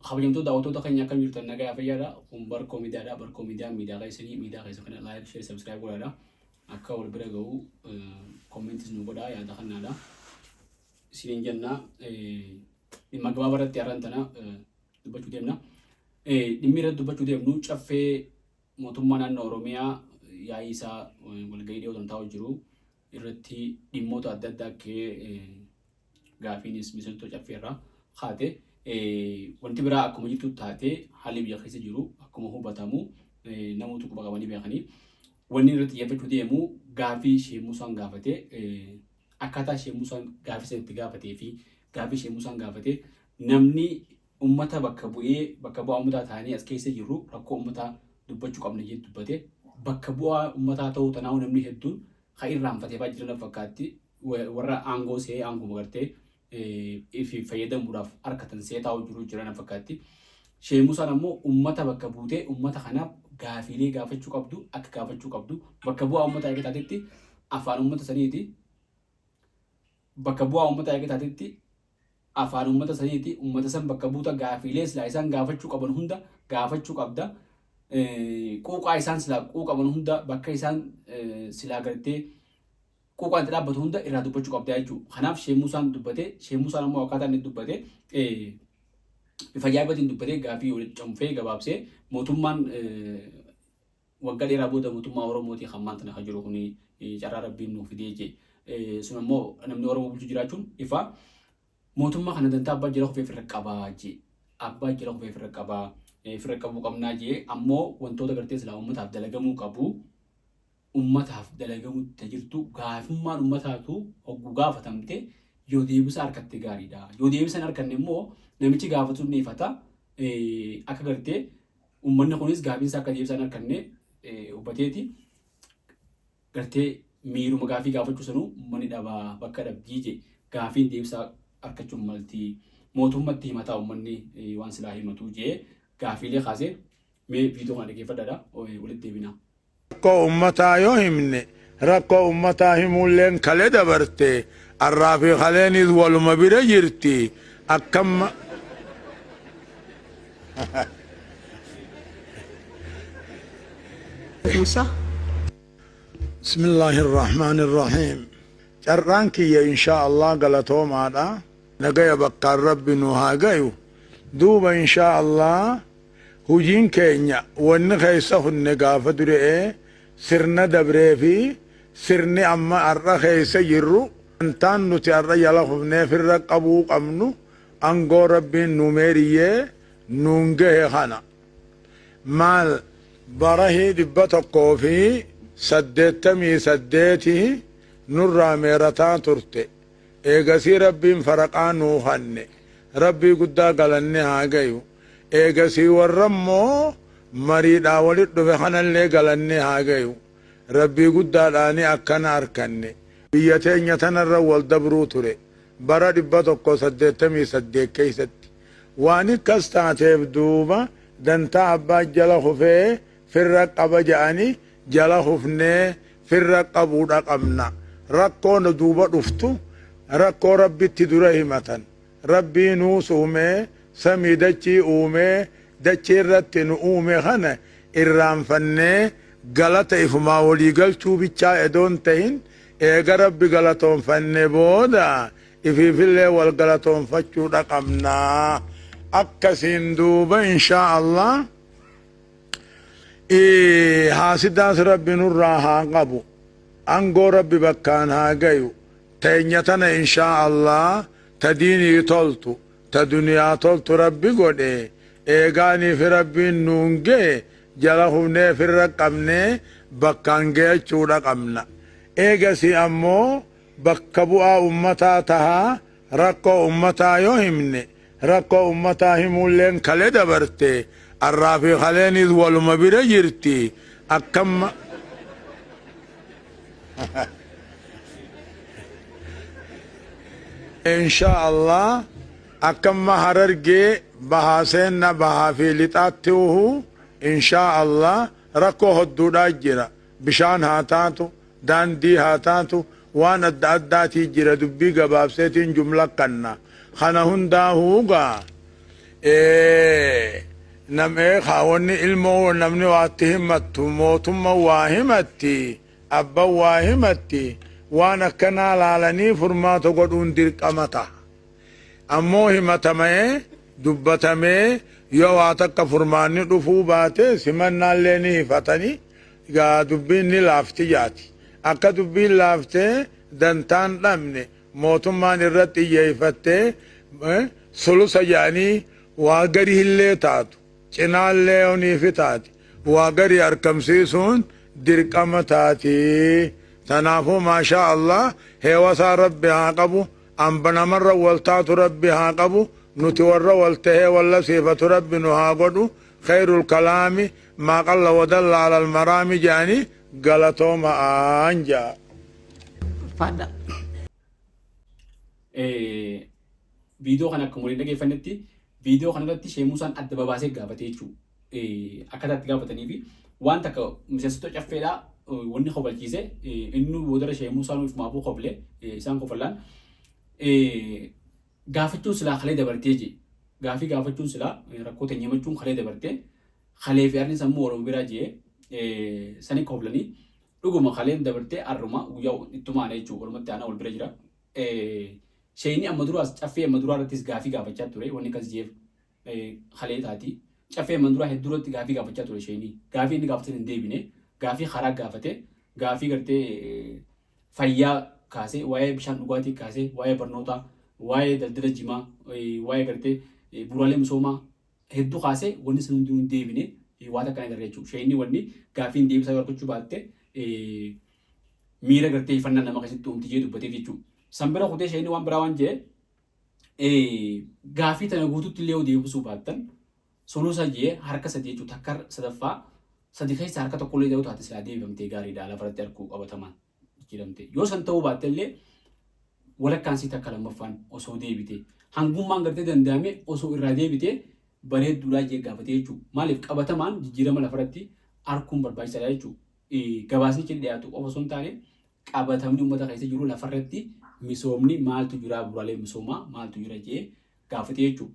kabajamtoota daawwattoota keenya akkam jirtan nagaa fayyaadha. Kun barkoo miidiyaadha. Barkoo miidiyaa keessanii miidiyaa keessa kana like share subscribe godhaadha. Akka wal bira ga'u comments nu godhaa yaada kannaadha. Isiniin jenna dhimma gabaabaa irratti har'aan tana dubbachuu deemna. Dhimmi irratti dubbachuu deemnu caffee mootummaa naannoo Oromiyaa yaa'ii isaa walgahii dhiyootan taa'u jiru irratti dhimmoota adda addaa kee gaafiinis miseensota caffee irraa haate wanti biraa akkuma jirtu taate haalli biyya keessa jiru akkuma hubatamu namoota quba qabanii beekanii wanni irratti xiyyeeffachuu deemu gaafii Sheek Muusaan gaafate akkaataa Sheek Muusaan gaafii sanatti gaafatee fi gaafii Sheek Muusaan gaafate namni ummata bakka bu'aa ummataa ta'anii as keessa jiru rakkoo ummataa dubbachuu qabna jedhu dubbate bakka bu'aa ummataa ta'uu tanaa'u namni hedduun kan irraanfatee baa jiran fakkaatti warra aangoo see aangoo magartee ifi fayyadamuudhaaf harkatan see taa'u jiran fakkaatti. Sheek Muusaan ammoo ummata bakka buutee ummata kanaaf gaafiilee gaafachuu qabdu akka gaafachuu qabdu bakka bu'aa ummataa eega taatetti afaan ummata saniiti bakka bu'aa ummataa eega taatetti afaan ummata saniiti ummata san bakka buuta gaafiilee silaa isaan gaafachuu qaban hunda gaafachuu qabda. Quuqaa isaan silaa quuqaban hunda bakka isaan silaa gartee quuqaan itti dhaabbatu hunda irraa dubbachuu qabda jechuudha. Kanaaf Sheek Muusaan dubbate Sheek Muusaan ammoo akkaataa inni dubbate bifa ajaa'ibatiin dubbate gaafii walitti cuunfee gabaabsee mootummaan waggaa dheeraa booda mootummaa Oromootii kan maanta na jiru kuni carraa rabbiin nuuf fidee jee sun ammoo namni Oromoo bulchuu jiraachuun ifa mootummaa kana dantaa abbaa jira ofii ofirra qabaa jee abbaa jira ofii ofirra qabaa ofirra qabuu qabnaa jee ammoo wantoota gartee silaa uummataaf dalagamuu qabu ummataaf dalagamuu tajirtu gaafummaan ummataatu hogguu gaafatamte yoo deebisa harkatte gaariidha. Yoo deebisan harkanne immoo namichi gaafatu ni ifata akka gartee ummanni kunis gaafiinsa akka deebisan harkanne hubateeti gartee miiruma gaafii gaafachuu sanuu ummanni dhabaa bakka dhabbii je gaafiin deebisa harkachuun malti mootummatti himataa ummanni waan silaa himatu jee gaafiilee kaasee mee viidiyoo kana dhaggeeffadhaadha walitti deebina. Rakkoo ummataa yoo himne rakkoo ummataa himuulleen kalee dabarte arraa fi kaleenis waluma bira jirti akkamma موسى بسم الله الرحمن الرحيم شرانك يا إن شاء الله قالتو ماذا نجايا بقى الرب نهاجيو دوبا إن شاء الله هجين كينيا ونخيسه النقافة درئي سرنا دبري في سرني أما الرخيسة يرو انتان نتي الرجال خفنا في الرقبوق أمنو أنقو ربي نميريه نونجه خانا مال برهي دبتقو في سدتمي سديته نرى ميرتان ترتي ايغسي ربي فرقان نوخني ربي قدا قلني هاقيو ايغسي ورمو مريدا ولد بخنا اللي قلني هاقيو ربي قدا لاني اكنا اركني بيتين يتنر والدبرو تري برا دبتقو سدتمي سديك كيست واني كستاتيف دوبا دنتا عبا جلا خفه في الرقبة جاني جلا خفني في الرقبة رقمنا رقو ندوبا رفتو رقو ربي تدره متن ربي نوس اومي سمي دچي اومي دچي رتن اومي خنا إرام فني غلط إفما ولي غلطو بيچا ادون تين ايغا ربي غلطون فني بودا إفي في اللي والغلطون فتشو رقمنا أكسين دوبا إن شاء الله حاسداس ربي نراها قبو أنقو ربي بكان هاقيو تينيتنا إن شاء الله تديني طلتو تدنيا طلتو ربي قولي إيغاني في ربي نونجي جلهوني في الرقمني بكان جيشو رقمنا إيغسي أمو بكبوا أمتا تها رقو أمتا يوهمني rakkoo ummataa himuulleen kalee dabarte arraa fi kaleenis waluma bira jirti akkamma insha Allah akkamma harargee bahaa seenna bahaa fi lixaatti uhu insha Allah rakkoo hodduudhaa jira bishaan haa taatu daandii haa taatu waan adda addaatii jira dubbii gabaabseetiin jumla kanna خنا هندا هوغا nam'ee kaawwanni ilmoo namni waatti himattu mootummaa waa himatti abban waa himatti waan akkanaa laalanii furmaata godhuun dirqama ta'a. Ammoo himatamee dubbatamee yoo waa takka furmaanni dhufuu baate simannaallee ni hifatanii gaa dubbiin ni laafti jaati. Akka dubbiin laaftee dantaan dhabne mootummaan irratti iyyeeffattee sulusa jedhanii waa gari hillee taatu cinaallee oniifi taati waa gari argamsiisuun dirqama taati. Tanaafuu maashaa Allah heewasaa rabbi haa qabu ambanamarra waltaatu rabbi haa qabu nuti warra waltahee walla siifatu rabbi nu haa godhu khayrul kalaami maa qalla wadalla alal maraami jedhanii galatooma aanjaa. Viidiyoo kana akka waliin dhaggeeffannetti viidiyoo kanarratti Sheek Muusaan adda babaasee gaafate jechuudha. Akkataatti gaafatanii fi waan takka miseensota caffeedhaa wanni kofalchiise inni boodara Sheek Muusaan of maabuu koflee isaan kofallaan gaafachuun silaa kalee dabartee je gaafii gaafachuun silaa rakkoo teenyamachuun kalee dabartee kalee fi arni sammuu Oromoo biraa jee sanii koflanii dhuguma kaleen dabartee arruma guyyaa ittumaana jechuudha walumatti aanaa wal bira jira. Sheekni amma duraas caffee amma duraa irrattis gaafii gaafachaa ture wanni kas jeef kalee taati caffee amma duraa hedduu irratti gaafii gaafachaa ture sheekni gaafii inni gaafatan hin deebine gaafii karaa gaafate gaafii gartee fayyaa kaasee waa'ee bishaan dhugaatii kaasee waa'ee barnootaa waa'ee daldala jimaa waa'ee gartee bu'uuraalee misoomaa hedduu kaasee wanni sun hundinuu hin deebine waan akkana agarra jechuudha. Sheekni wanni gaafii hin deebisaa argachuu baatte miira gartee ifannaa nama keessatti uumti jee dubbatee jechuudha. Sambira kutee sheekni waan biraa waan jee gaafii tana guututti illee deebisuu baattan sulusa jee harka sadii jechuudha takka sadaffaa sadi keessa harka tokko illee ta'uu taate silaa deebifamtee gaariidha lafarratti arguu qabatamaan jedhamte yoo san ta'uu baatte illee walakkaan sii takka lammaffaan osoo deebite hangummaan gartee danda'ame osoo irraa deebite bareedduudhaa jee gaafate jechuudha. Maaliif qabatamaan jijjiirama lafarratti arguun barbaachisaadha jechuudha. Gabaasni jedhi dhiyaatu qofa osoo hin taane qabatamni uummata keessa jiru lafarratti misoomni maaltu jira bu'uuraalee misoomaa maaltu jira jee gaafate jechuudha.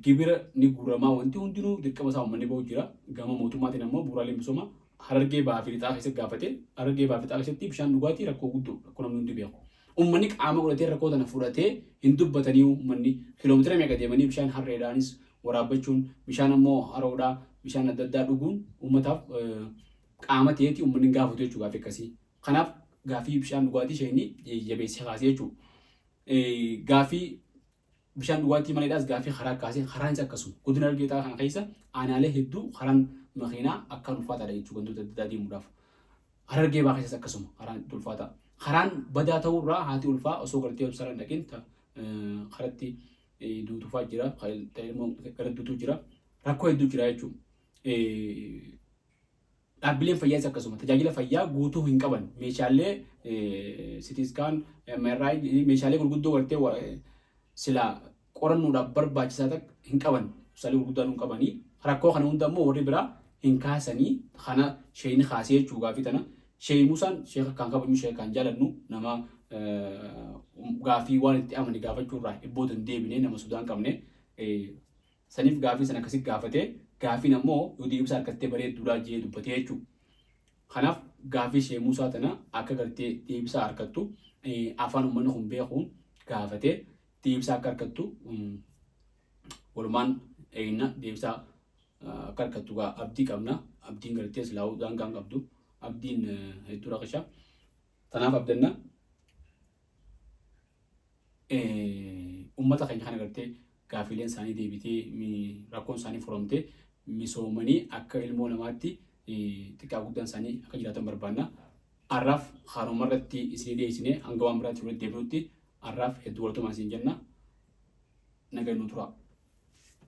Gibira ni guuramaa wanti hundinuu dirqama isaa uummanni bahu jira. Gama mootummaatiin ammoo bu'uuraalee misoomaa Harargee Bahaa fi Lixaa keessatti gaafate Harargee Bahaa fi Lixaa keessatti bishaan dhugaatii rakkoo guddoo rakkoo namni hundi beeku. Uummanni qaama godhatee rakkoo tana fudhatee hin dubbatanii uummanni kiiloomeetira meeqa deemanii bishaan harreedhaanis waraabbachuun bishaan ammoo haroodhaa bishaan adda addaa dhuguun uummataaf qaama ta'eeti uummanni gaafatu jechuudha gaafii akkasii. Kanaaf gaafii bishaan dhugaatii sheekni jabeessee kaasee jechuudha. Gaafii bishaan dhugaatii maleedhaas gaafii karaa kaasee karaanis akkasuma godina Harargee kana keessa aanaalee hedduu karaan makiinaa akka ulfaataadha jechuudha wantoota adda addaa deemuudhaaf. Harargee Bahaa keessas akkasuma karaan ulfaata. Karaan badaa ta'urraa haati ulfaa osoo gartee obsaraan dhaqeen karatti duutufaa jira gara duutuu jira rakkoo hedduu jira jechuudha. Dhaabbileen fayyaas akkasuma tajaajila fayyaa guutuu hin qaban meeshaalee sitiskaan MRI meeshaalee gurguddoo gartee silaa qorannoodhaaf barbaachisaa ta'e hin qaban meeshaalee gurguddoo hin qabanii rakkoo kana hunda immoo warri biraa hin kaasanii kana sheekni kaasee jechuudha gaafii tana. Sheek Muusaan sheeka kan kabaju sheeka kan jaalannu nama gaafii waan itti amane gaafachuurraa ibbootu hin deebine nama sodaan qabne saniif gaafii sana akkasitti gaafate gaafiin ammoo yoo deebisa harkattee bareedduudhaa jee dubbatee jechuudha. Kanaaf gaafii Sheek Muusaa tana akka gartee deebisa harkattu afaan uummanni kun beekuun gaafate deebisa akka harkattu walumaan eegna deebisa akka harkattu abdii qabna abdiin gartee silaa'uu daangaan qabdu. Abdiin hedduu rakasha. Tanaaf abdanna uummata keenya kana gartee gaafiileen isaanii deebitee rakkoon isaanii furamtee misoomanii akka ilmoo namaatti xiqqaa guddaan isaanii akka jiraatan barbaanna. Har'aaf haaromma irratti isinii dhiyeessine hanga waan biraatti walitti deebinutti har'aaf hedduu waltumaa isin jenna. Nagaan nu tura.